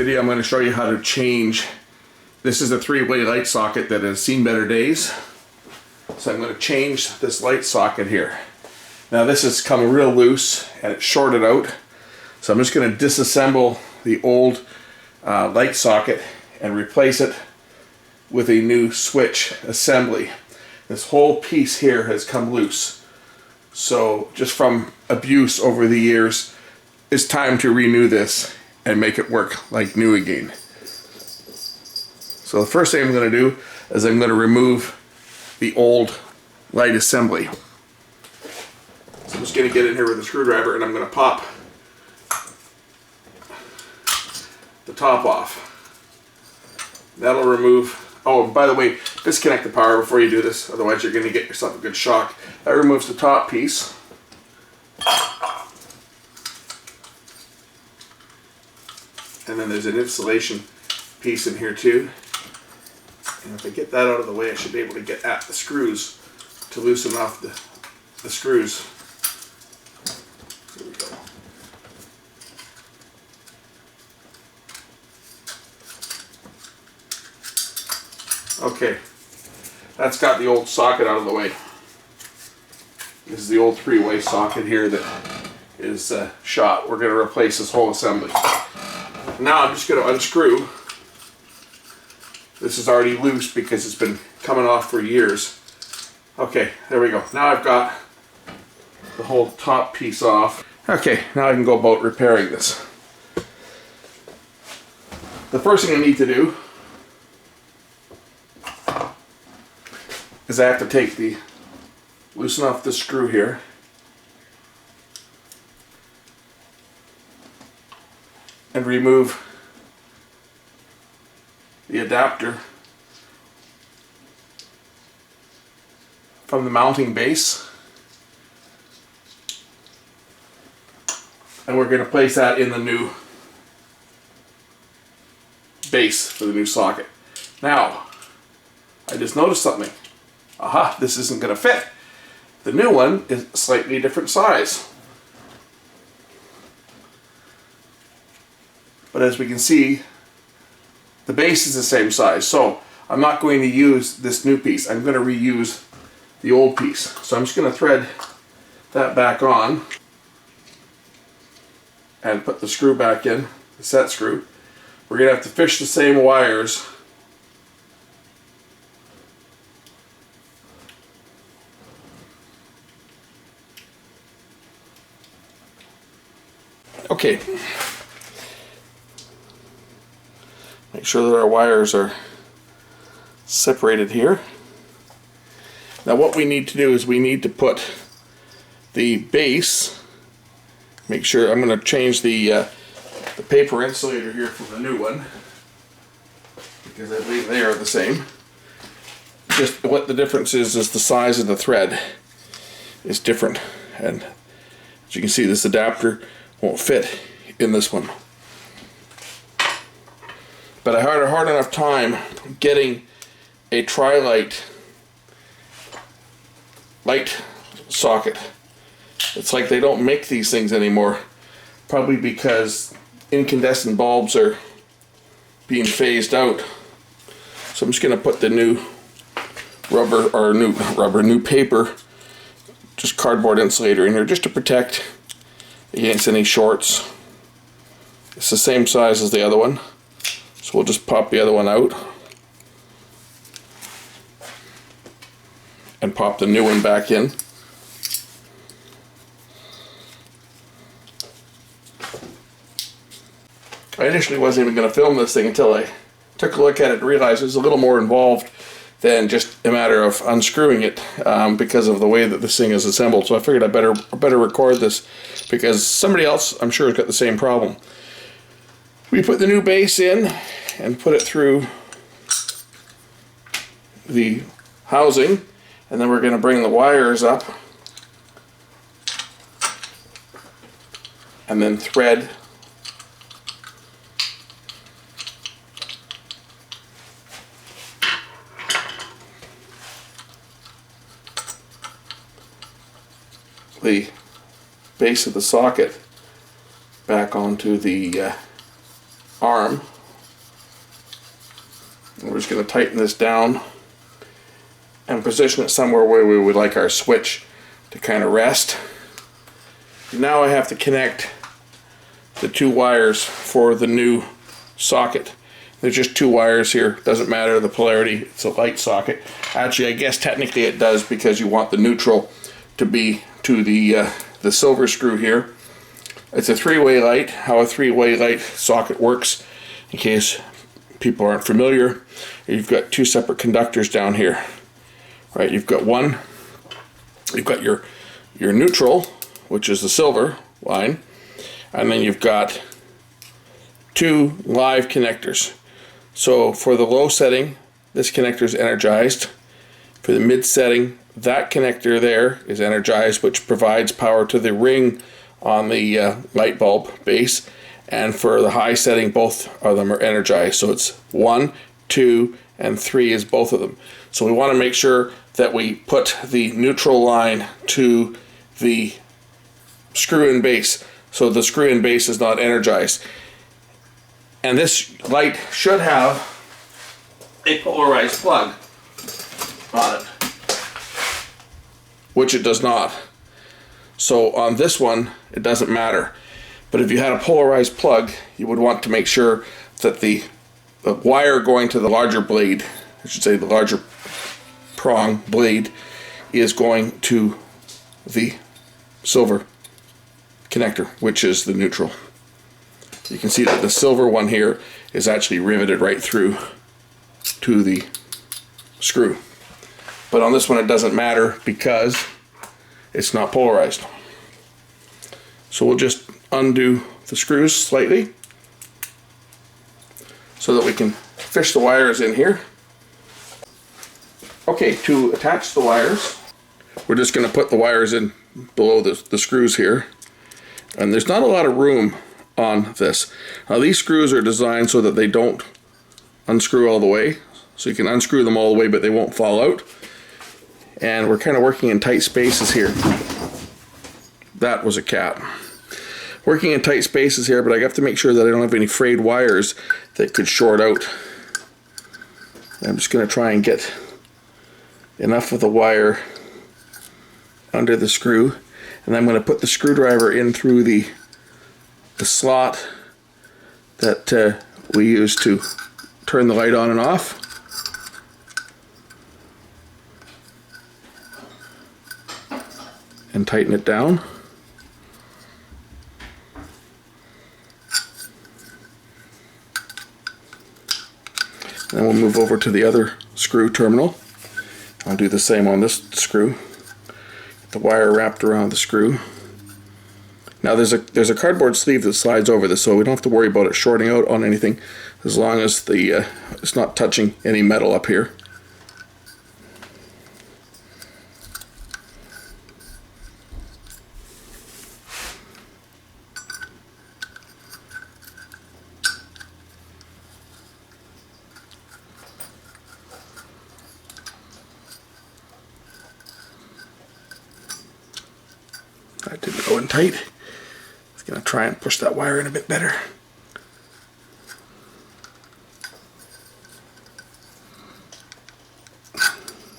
video I'm going to show you how to change. This is a 3-way light socket that has seen better days. So I'm going to change this light socket here. Now this has come real loose and it's shorted out. So I'm just going to disassemble the old light socket and replace it with a new switch assembly. This whole piece here has come loose. So just from abuse over the years, it's time to renew this and make it work like new again. So the first thing I'm going to do is I'm going to remove the old light assembly. So I'm just going to get in here with a screwdriver and I'm going to pop the top off. That'll remove, oh, by the way, disconnect the power before you do this, otherwise you're going to get yourself a good shock. That removes the top piece. And then there's an insulation piece in here too. And if I get that out of the way, I should be able to get at the screws to loosen off the screws. There we go. Okay, that's got the old socket out of the way. This is the old 3-way socket here that is shot. We're going to replace this whole assembly. Now I'm just going to unscrew. This is already loose because it's been coming off for years. Okay, there we go. Now I've got the whole top piece off. Okay, now I can go about repairing this. The first thing I need to do is I have to loosen off the screw here. And remove the adapter from the mounting base. And we're going to place that in the new base for the new socket. Now, I just noticed something. Aha, this isn't going to fit. The new one is a slightly different size. But as we can see, the base is the same size. So I'm not going to use this new piece. I'm going to reuse the old piece. So I'm just going to thread that back on and put the screw back in, the set screw. We're going to have to fish the same wires okay. Make sure that our wires are separated here. Now what we need to do is we need to put the base, make sure, I'm going to change the paper insulator here from the new one because I believe they are the same. Just what the difference is the size of the thread is different, and as you can see this adapter won't fit in this one. But I had a hard enough time getting a Trilight light socket. It's like they don't make these things anymore. Probably because incandescent bulbs are being phased out. So I'm just going to put the new new paper, just cardboard insulator in here just to protect against any shorts. It's the same size as the other one. So we'll just pop the other one out and pop the new one back in. I initially wasn't even going to film this thing until I took a look at it and realized it was a little more involved than just a matter of unscrewing it because of the way that this thing is assembled. So I figured I better record this because somebody else I'm sure has got the same problem. We put the new base in and put it through the housing, and then we're going to bring the wires up and then thread the base of the socket back onto the arm. going to tighten this down and position it somewhere where we would like our switch to kind of rest. Now I have to connect the two wires for the new socket. There's just two wires here, doesn't matter the polarity, it's a light socket. Actually, I guess technically it does, because you want the neutral to be to the silver screw here. It's a three-way light. How a three-way light socket works, in case people aren't familiar, you've got two separate conductors down here. Right, you've got your neutral, which is the silver line, and then you've got two live connectors. So for the low setting, this connector is energized. For the mid setting, that connector there is energized, which provides power to the ring on the light bulb base. And for the high setting, both of them are energized. So it's 1, 2, and 3 is both of them. So we want to make sure that we put the neutral line to the screw-in base, so the screw-in base is not energized. And this light should have a polarized plug on it, which it does not. So on this one, it doesn't matter. But if you had a polarized plug, you would want to make sure that the wire going to the larger blade, I should say the larger prong blade, is going to the silver connector, which is the neutral. You can see that the silver one here is actually riveted right through to the screw. But on this one it doesn't matter because it's not polarized. So we'll just undo the screws slightly so that we can fish the wires in here. Okay, to attach the wires, we're just going to put the wires in below the screws here. And there's not a lot of room on this. Now these screws are designed so that they don't unscrew all the way. So you can unscrew them all the way, but they won't fall out. And we're kind of working in tight spaces here. That was a cat. Working in tight spaces here, but I have to make sure that I don't have any frayed wires that could short out. I'm just going to try and get enough of the wire under the screw, and I'm going to put the screwdriver in through the slot that we use to turn the light on and off. And tighten it down. Then we'll move over to the other screw terminal. I'll do the same on this screw. Get the wire wrapped around the screw. Now there's a cardboard sleeve that slides over this, so we don't have to worry about it shorting out on anything, as long as the it's not touching any metal up here. That didn't go in tight. It's going to try and push that wire in a bit better.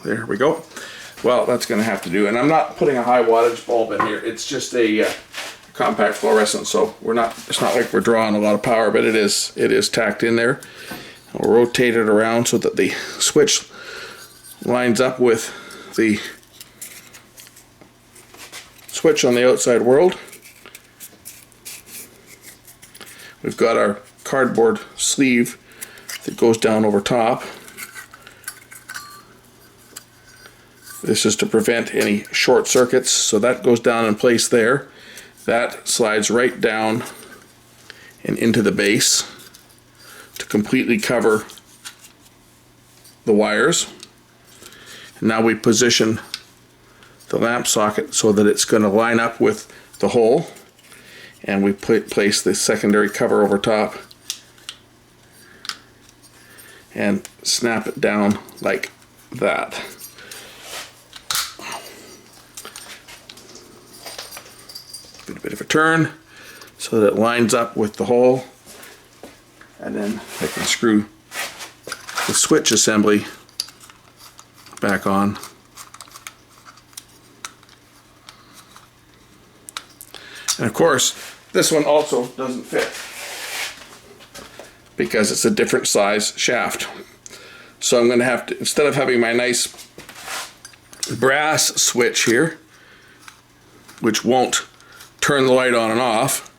There we go. Well, that's going to have to do. And I'm not putting a high wattage bulb in here. It's just a compact fluorescent, so it's not like we're drawing a lot of power, but it is tacked in there. We'll rotate it around so that the switch lines up with the switch on the outside world. We've got our cardboard sleeve that goes down over top. This is to prevent any short circuits, so that goes down in place there. That slides right down and into the base to completely cover the wires. And now we position the lamp socket so that it's going to line up with the hole, and we place the secondary cover over top and snap it down like that. Give it a bit of a turn so that it lines up with the hole, and then I can screw the switch assembly back on. And of course, this one also doesn't fit because it's a different size shaft. So I'm going to have to, instead of having my nice brass switch here, which won't turn the light on and off,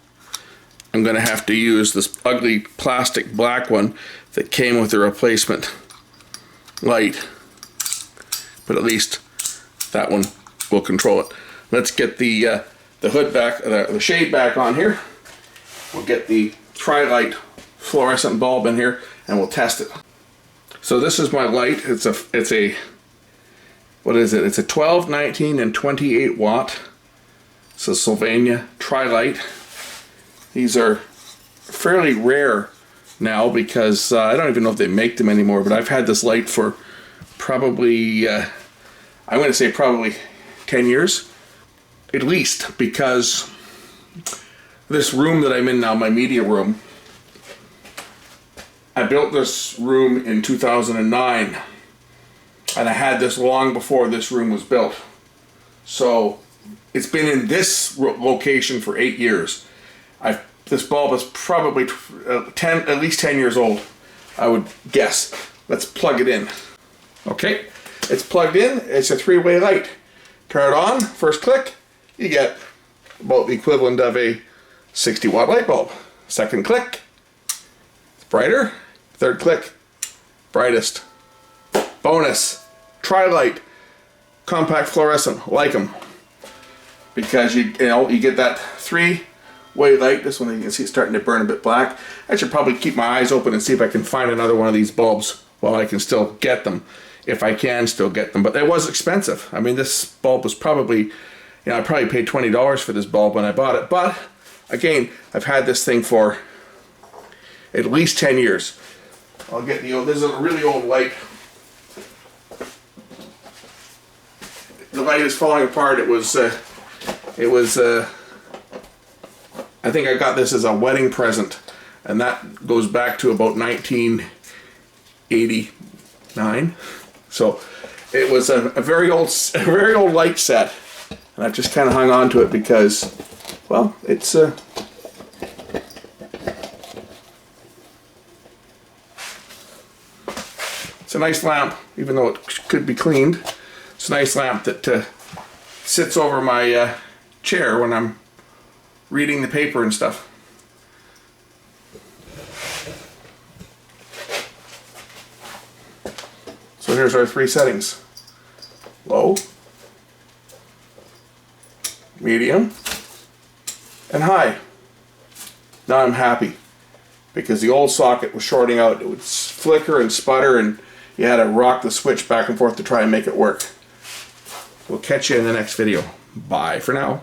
I'm going to have to use this ugly plastic black one that came with the replacement light. But at least that one will control it. Let's get the hood back, the shade back on here. We'll get the Trilight fluorescent bulb in here and we'll test it. So this is my light. It's a what is it? It's a 12, 19, and 28 watt. It's a Sylvania Trilight. These are fairly rare now because I don't even know if they make them anymore, but I've had this light for probably, I'm going to say probably 10 years. At least, because this room that I'm in now, my media room, I built this room in 2009, and I had this long before this room was built. So it's been in this location for 8 years. This bulb is probably at least 10 years old, I would guess. Let's plug it in. Okay, it's plugged in. It's a three-way light. Turn it on, first click, you get about the equivalent of a 60 watt light bulb. Second click, it's brighter. Third click, brightest. Bonus, Trilight, compact fluorescent, like them. Because you get that three-way light. This one you can see it's starting to burn a bit black. I should probably keep my eyes open and see if I can find another one of these bulbs while I can still get them. If I can still get them. But it was expensive. I mean, this bulb was probably, I probably paid $20 for this bulb when I bought it. But again, I've had this thing for at least 10 years. I'll get the old, this is a really old light. The light is falling apart. It was I think I got this as a wedding present, and that goes back to about 1989. So it was a very old light set, and I've just kind of hung on to it because, well, it's a nice lamp, even though it could be cleaned. It's a nice lamp that sits over my chair when I'm reading the paper and stuff. So here's our three settings. Low, medium, and high. Now I'm happy because the old socket was shorting out. It would flicker and sputter and you had to rock the switch back and forth to try and make it work. We'll catch you in the next video. Bye for now.